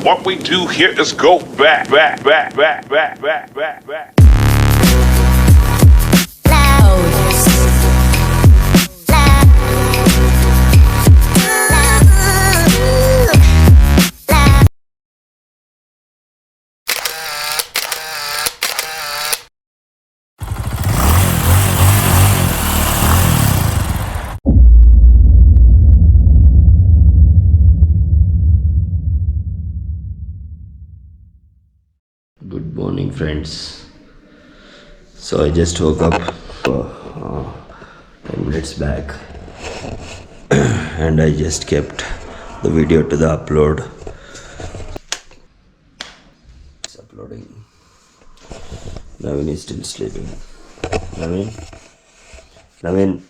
What we do here is go back. Good morning, friends. So I just woke up 10 minutes back and I just kept the video to the upload. It's uploading. Navin is still sleeping. Navin,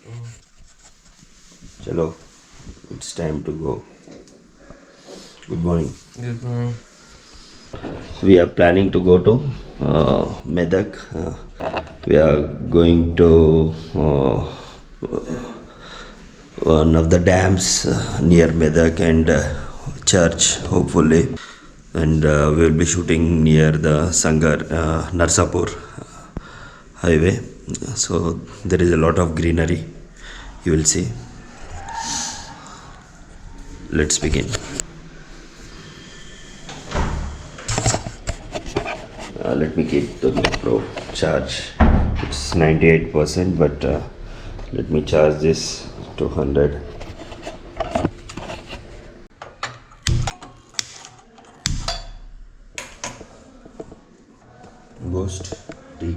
chalo, it's time to go. Good morning. Good morning. We are planning to go to Medak. We are going to one of the dams near Medak and church, hopefully. And we will be shooting near the Sangar Narsapur highway. So there is a lot of greenery. You will see. Let's begin. Let me keep the GoPro charge. It's 98%, but let me charge this to 100. Boost tea.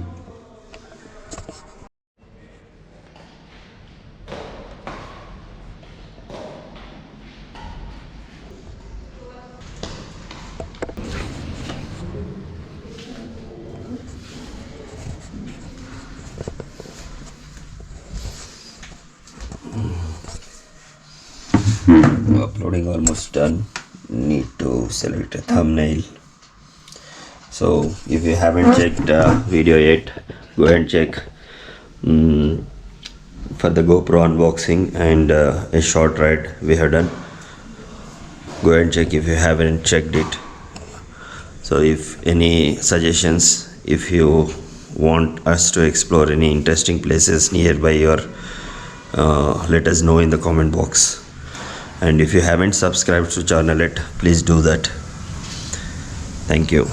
Uploading almost done. Need to select a thumbnail. So if you haven't checked video yet, go ahead and check for the GoPro unboxing and a short ride we have done. Go ahead and check if you haven't checked it. So if any suggestions, if you want us to explore any interesting places nearby your let us know in the comment box. And if you haven't subscribed to channel yet, please do that. Thank you.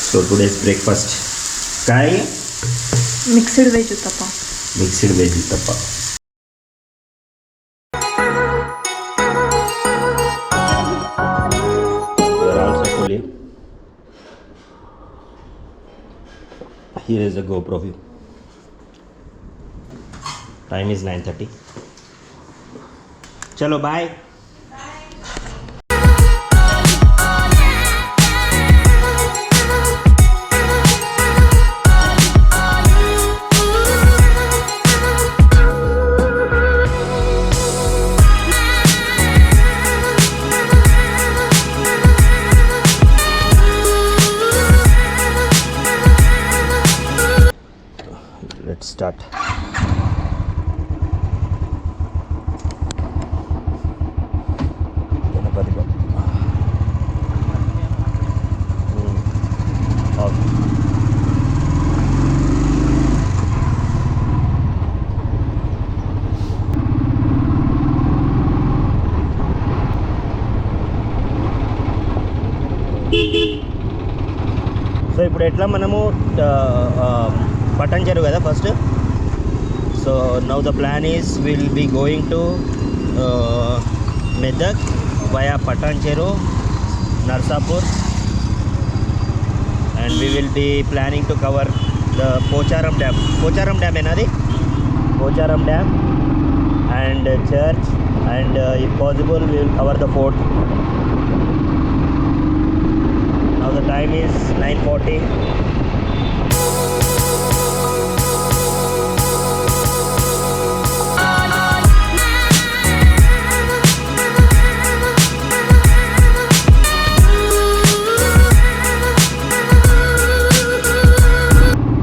So today's breakfast, kai Mixed veg uttappa. mixed veg uttappa. We are also fully. Here is the GoPro view. Time is 9:30. Chalo, bye. Let's start. Ganapati Bappa. Okay. ఇప్పుడు ఎట్లా మనము పట్టంచెరు కదా first. So now the plan is will be going to Medak via Patancheru, Narsapur, and we will be planning to cover the Pocharam Dam. Pocharam Dam enadi? Pocharam Dam and church, and if possible we will cover the fort. Now the time is 9:40.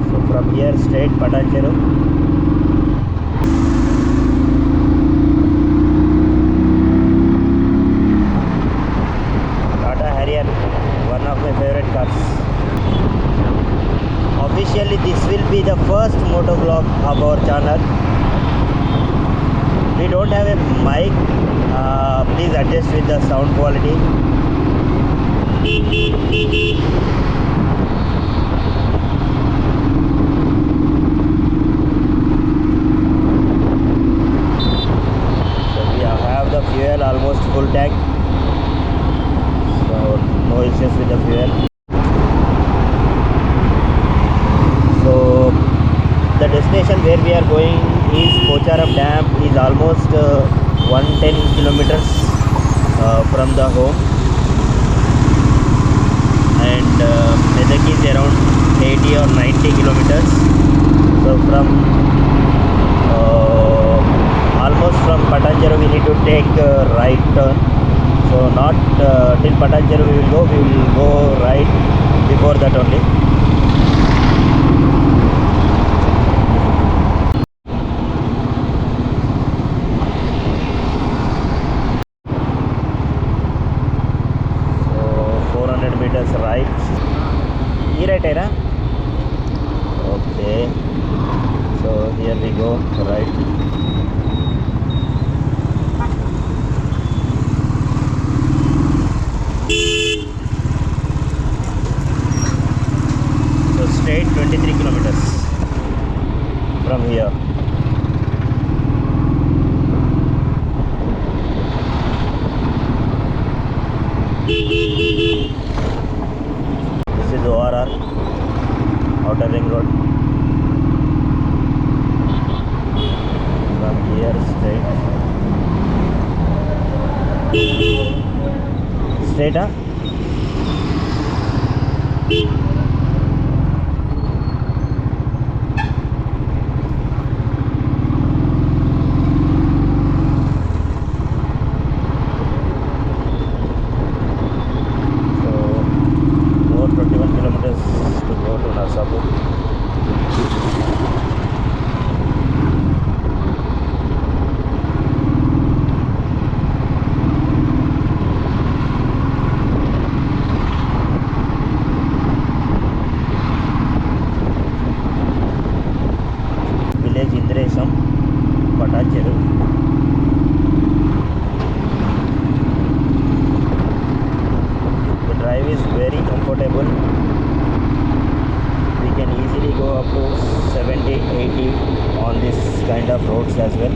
So from here straight Patancheru. One of my favorite cars. Officially this will be the first motovlog of our channel. We don't have a mic, please adjust with the sound quality. So we have the fuel almost full tank. No issues with the fuel. So the destination where we are going is Pocharam Dam, is almost 110 kilometers from the home, and Medak is around 80 or 90 kilometers. So from almost from Patancheru we need to take a right turn. So not till Patancheru we will go right before that only. So 400 meters right. Ee right hai na? Okay. So here we go right. Straight 23 kilometers from here. This is ORR, Outer Ring Road. From here straight, huh? Patancheru. The drive is very comfortable. We can easily go up to 70, 80 on this kind of roads as well.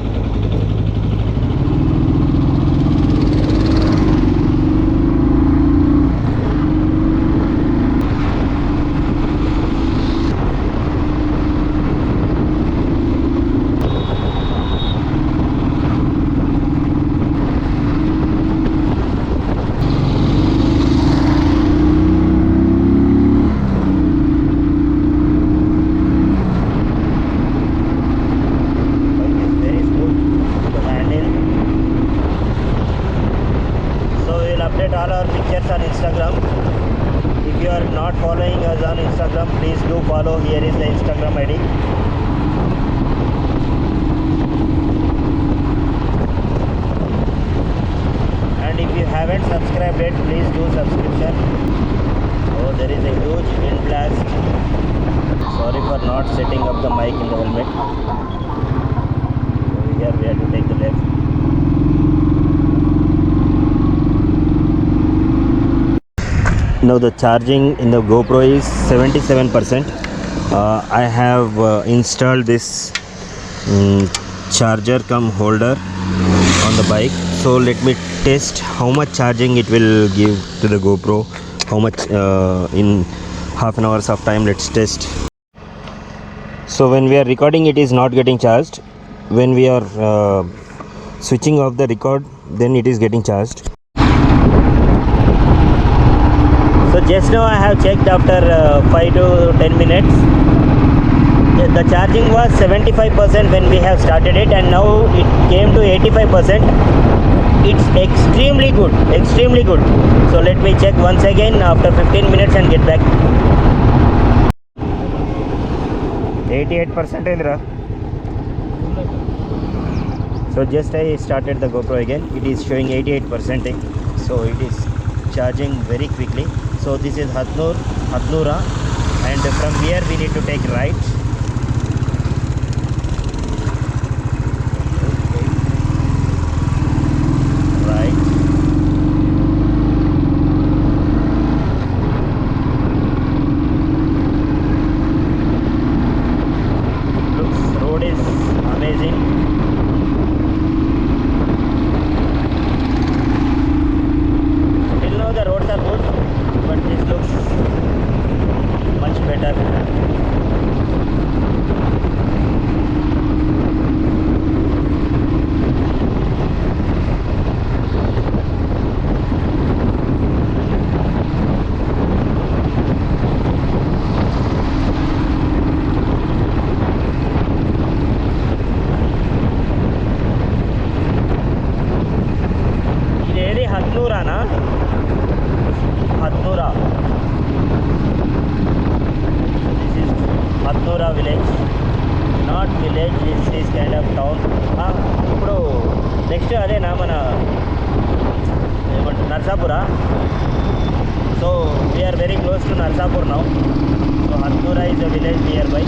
All our pictures on Instagram. If you are not following us on Instagram, please do follow. Here is the Instagram ID. And if you haven't subscribed yet, please do subscription. Oh, there is a huge wind blast. Sorry for not setting up the mic in the helmet. So here we have to take the left. Now the charging in the GoPro is 77%. I have installed this charger cum holder on the bike. So let me test how much charging it will give to the GoPro. How much in half an hours of time. Let's test. So when we are recording, it is not getting charged. When we are switching off the record, then it is getting charged. So just now I have checked after 5 to 10 minutes. The charging was 75% when we have started it, and now it came to 85%. It's extremely good, extremely good. So let me check once again after 15 minutes and get back. 88% Indra. So just I started the GoPro again. It is showing 88%. So it is charging very quickly. So this is Hatnura, and from here we need to take right. Hatnura village, not village, this is kind of town. ఇప్పుడు next అదేనా మన ఏమంటారు Narsapura. So we are very close to Narsapur now. So Hatnura is a village nearby.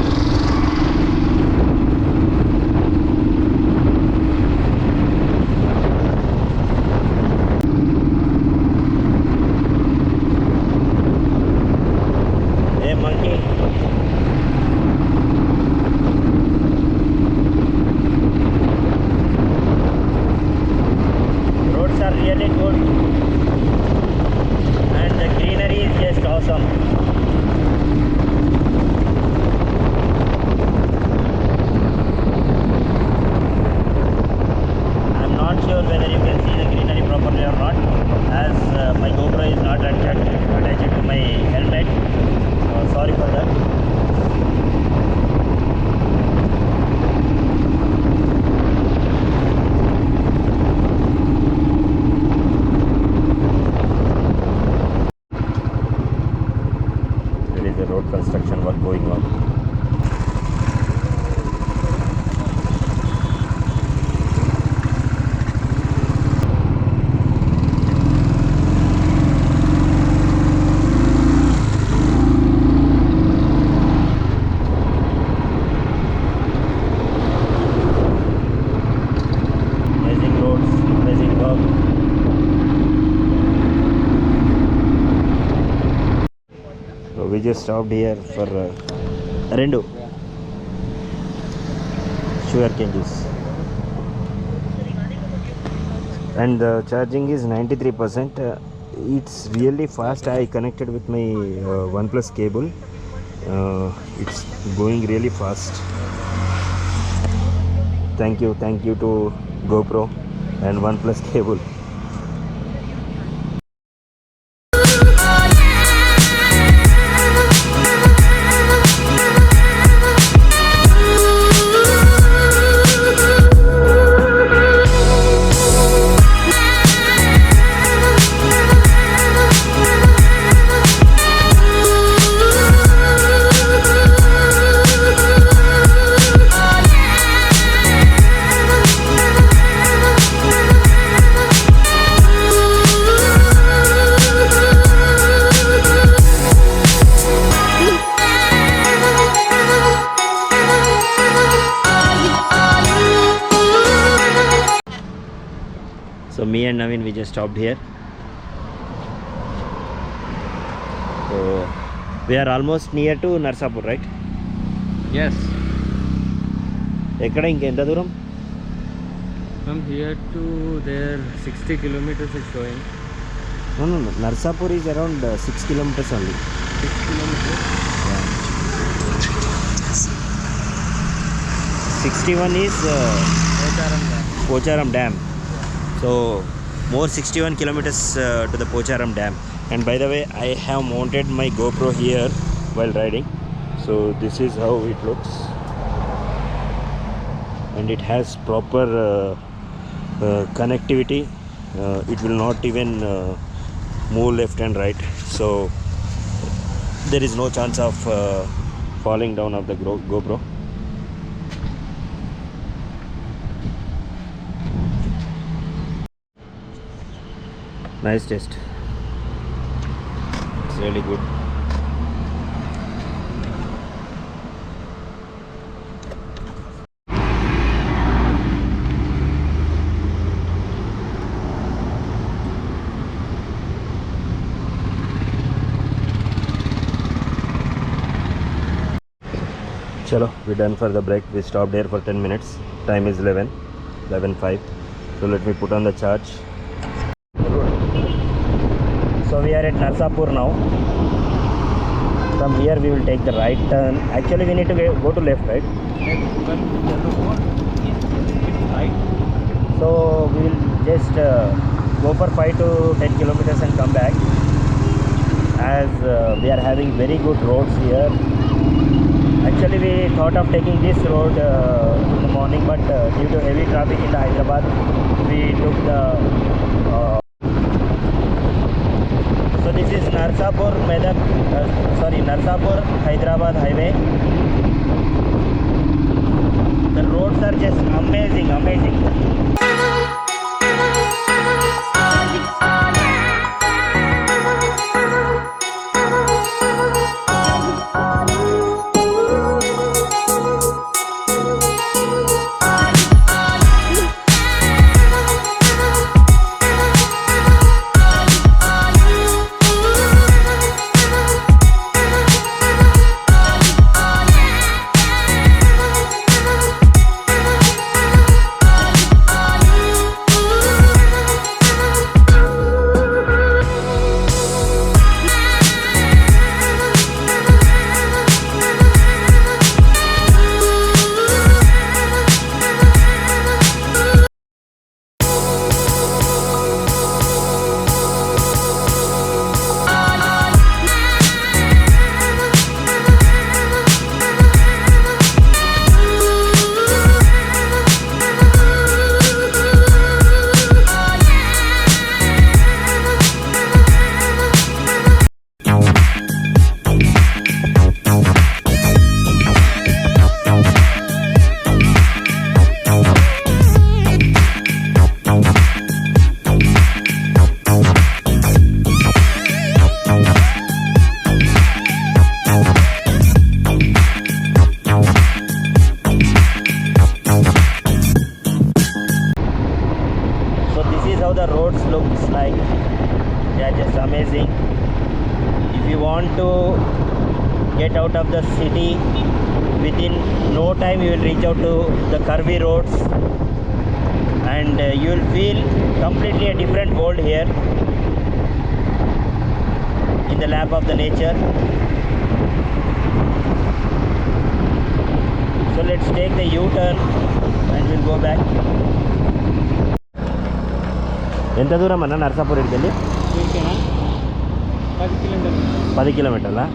Construction work going on. Amazing roads, amazing work. So we just stopped here for Rendu sugarcane juice, and the charging is 93%. It's really fast. I connected with my OnePlus cable. It's going really fast. Thank you to GoPro and OnePlus cable. So me and Naveen, we just stopped here. we are almost near to Narsapur, right? Yes. ఎక్కడ ఇంకెంత దూరం? From here to there 60 kilometers is showing. No, Narsapur is around 6 kilometers only. 6 kilometers. 61 is Pocharam Dam. Pocharam Dam. So more 61 kilometers to the Pocharam Dam. And by the way, I have mounted my GoPro here while riding. So this is how it looks. And it has proper connectivity. It will not even move left and right. So there is no chance of falling down of the GoPro. Nice test. It's really good. Chalo, we're done for the break. We stopped here for 10 minutes. Time is 11:05. So let me put on the charge. So we are at Narsapur now. From here we will take the right turn. Actually we need to go to left, right? Right. So we will just go for 5 to 10 kilometers and come back. As we are having very good roads here. Actually we thought of taking this road in the morning, but due to heavy traffic in the Hyderabad, we took the so this is Narsapur Narsapur Hyderabad highway. The roads are just amazing. How the roads looks like. They are just amazing. If you want to get out of the city, within no time you will reach out to the curvy roads, and you will feel completely a different world here in the lap of the nature. So let's take the U-turn and we'll go back. ఎంత దూరం అన్న నర్సాపూర్ వెళ్ళి? 10 కిలోమీటర్లా?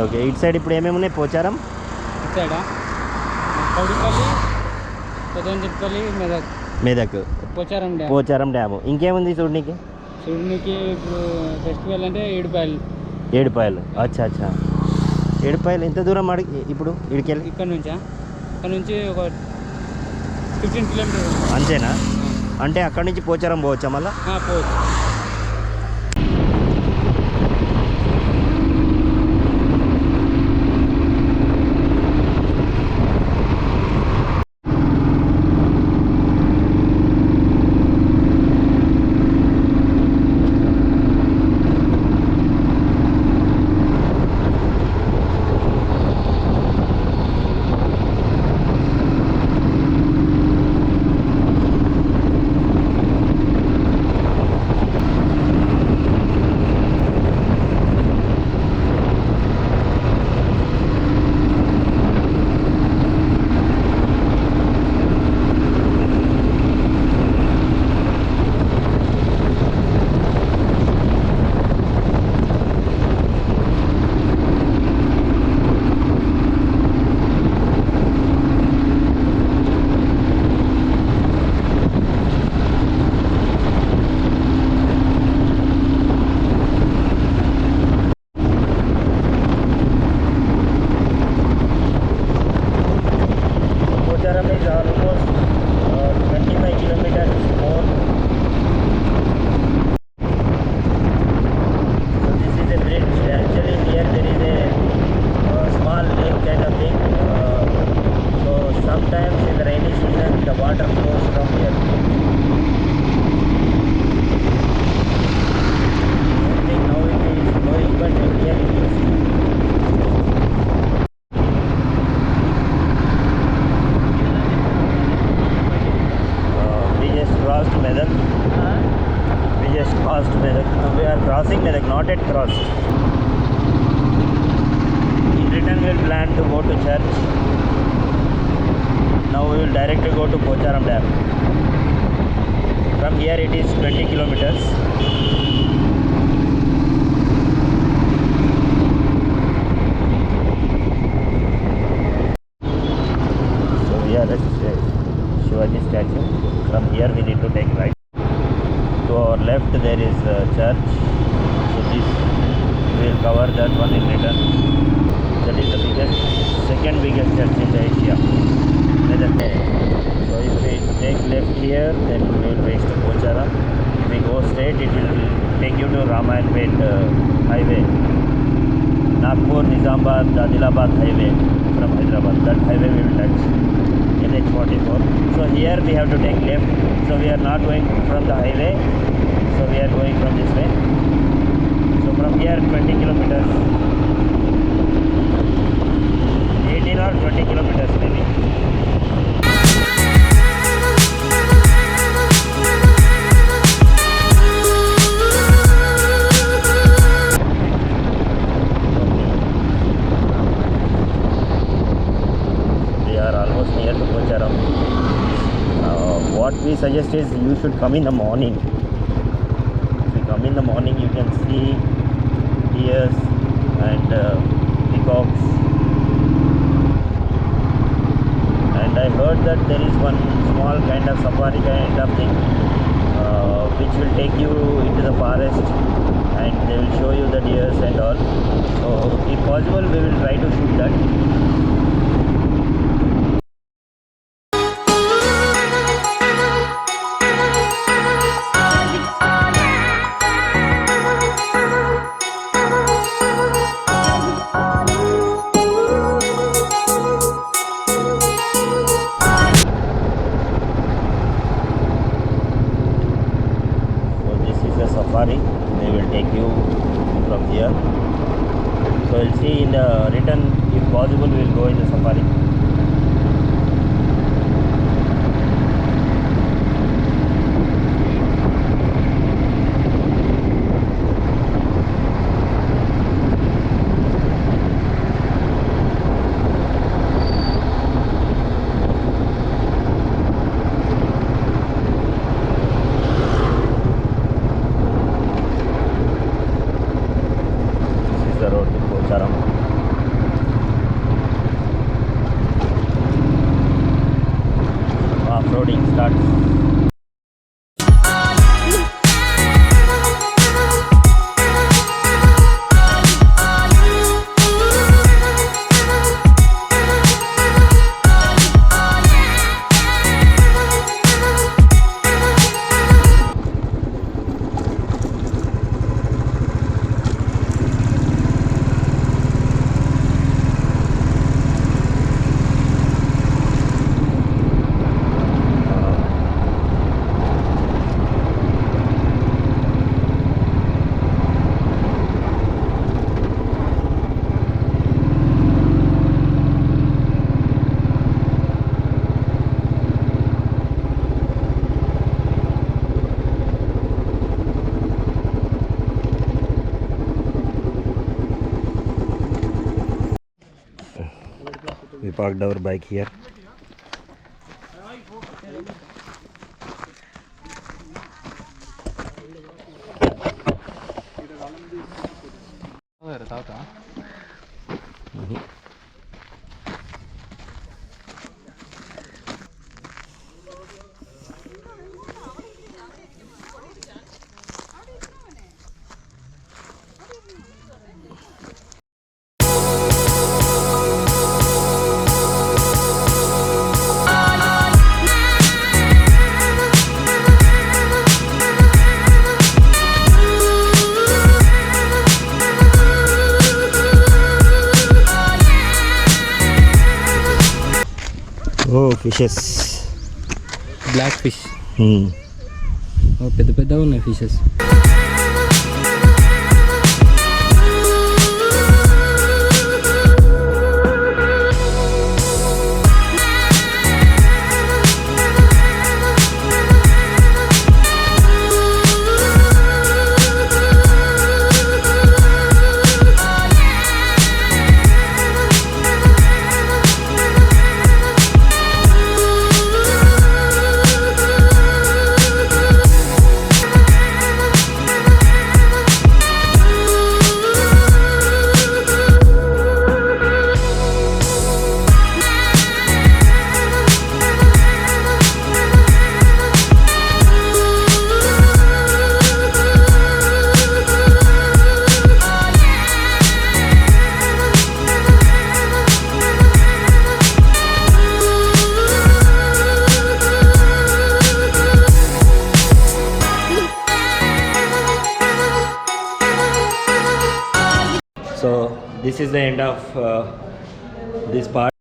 Okay. ఇటు side ఇప్పుడు ఏమేమి ఉన్నాయి? పోచారం ఇటు సైడా పెదంచెట్పల్లి మెదక్ పోచారం డ్యాము. ఇంకేముంది చూడనీకి? ఇప్పుడు ఫెస్టివల్ అంటే ఏడుపాయలు. అచ్చా ఏడుపాయలు ఎంత దూరం ఇప్పుడు ఇడికెళ్ళి? ఇక్కడ నుంచి ఒక 15 కిలోమీటర్స్. అంతేనా? అంటే అక్కడి నుంచి పోచారం పోవచ్చా మళ్ళా? పోవచ్చు. almost 25 kilometers more. So this is a bridge. Actually here there is a small lake kind of thing. So sometimes in the rainy season the water flows from here. I think now it is flowing, but here it is. We just crossed Medak. We just crossed Medak. We are crossing Medak, not yet crossed. In return we will plan to go to church. Now we will directly go to Pocharam Dam. From here it is 20 kilometers. So we are at Shivaji statue. From here we need to take right. To our left there is a church. So this we will cover that one in return. That is the biggest, second biggest church in Asia. So if we take left here, then we will reach to Pocharam. If we go straight, it will take you to Ramayanpet highway. Nagpur, Nizamabad, Adilabad highway from Hyderabad. That highway we will touch. NH44. So here we have to take left. So we are not going from the highway. So we are going from this way. So from here 20 kilometers. 18 or 20 kilometers maybe. We are almost near to Pocharam. What we suggest is you should come in the morning. If you come in the morning, you can see deers and peacocks. And I heard that there is one small kind of safari kind of thing which will take you into the forest and they will show you the deers and all. So if possible we will try to shoot that. Safari, they will take you from here. So we'll see in the return, if possible we will go in the safari. The road to Pocharam. Off-roading starts. We parked our bike here. Fishes black fish పెద్ద పెద్దగా ఉన్నాయి fishes. So this is the end of this part.